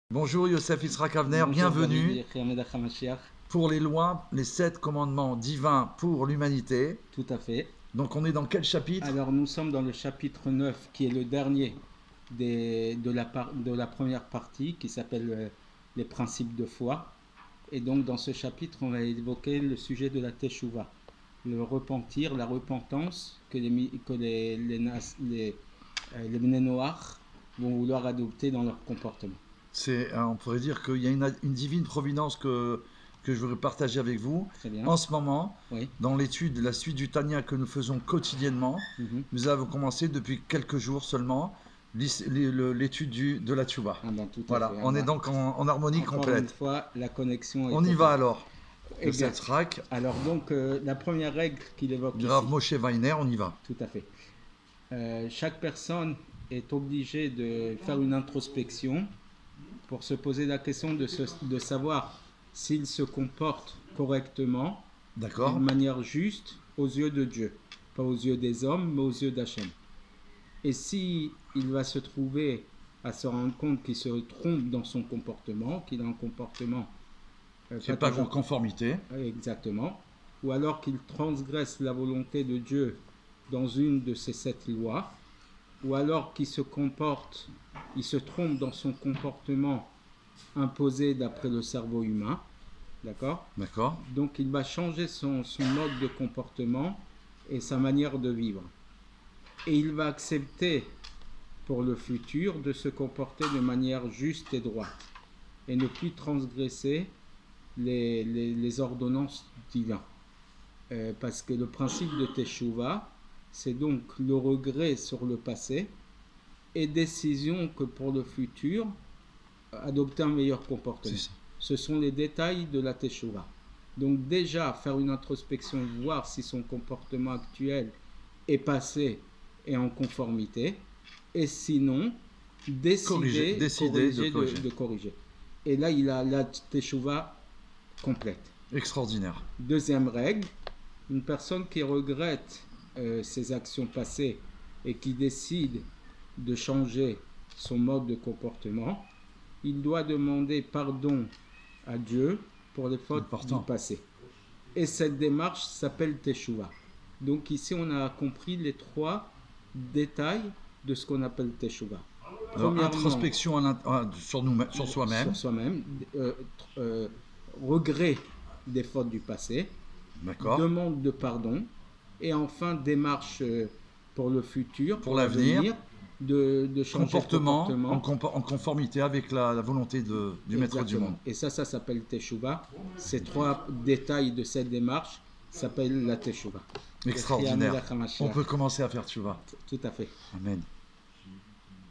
Bonjour Youssef Yitzhak Avner, bienvenue pour les lois, les 7 commandements divins pour l'humanité. Tout à fait. Donc on est dans quel chapitre? Alors nous sommes dans le chapitre 9 qui est le dernier de la première partie qui s'appelle les principes de foi. Et donc dans ce chapitre on va évoquer le sujet de la teshuva, le repentir, la repentance que les Bnei Noach vont vouloir adopter dans leur comportement. On pourrait dire qu'il y a une divine providence que je voudrais partager avec vous. Très bien. En ce moment, Oui. dans l'étude, la suite du Tanya que nous faisons quotidiennement, nous avons commencé depuis quelques jours seulement l'étude de la Tchouva. Voilà, on est donc en harmonie complète. Une fois, la connexion est on y va alors. Cette rack. Alors donc, la première règle qu'il évoque du Rav Moshe Weiner, on y va. Tout à fait. Chaque personne est obligée de faire une introspection pour se poser la question de savoir s'il se comporte correctement, d'une manière juste aux yeux de Dieu, pas aux yeux des hommes, mais aux yeux d'Hachem. Et si il va se trouver à se rendre compte qu'il se trompe dans son comportement, qu'il a un comportement c'est pas en conformité, exactement, ou alors qu'il transgresse la volonté de Dieu dans une de ces 7 lois, ou alors qu'il se comporte, il se trompe dans son comportement imposé d'après le cerveau humain, d'accord ? Donc il va changer son mode de comportement et sa manière de vivre. Et il va accepter pour le futur de se comporter de manière juste et droite et ne plus transgresser les ordonnances divines. Parce que le principe de Teshuvah, c'est donc le regret sur le passé et décision que pour le futur, adopter un meilleur comportement. Ce sont les détails de la Teshuvah. Donc déjà, faire une introspection, voir si son comportement actuel est passé et en conformité, et sinon, décider de corriger. Et là, il a la Teshuvah complète. Extraordinaire. Deuxième règle, une personne qui regrette ses actions passées et qui décide de changer son mode de comportement, il doit demander pardon à Dieu pour les fautes du passé. Et cette démarche s'appelle Teshuvah. Donc ici, on a compris les 3 détails de ce qu'on appelle Teshuvah. Introspection sur soi-même. Regret des fautes du passé. Demande de pardon. Et enfin, démarche pour le futur, pour l'avenir. De changer comportement en conformité avec la volonté du maître du monde. Et ça s'appelle Teshuvah. Ces 3 détails de cette démarche s'appellent la Teshuvah. Extraordinaire. On peut commencer à faire Teshuvah. Tout à fait. Amen.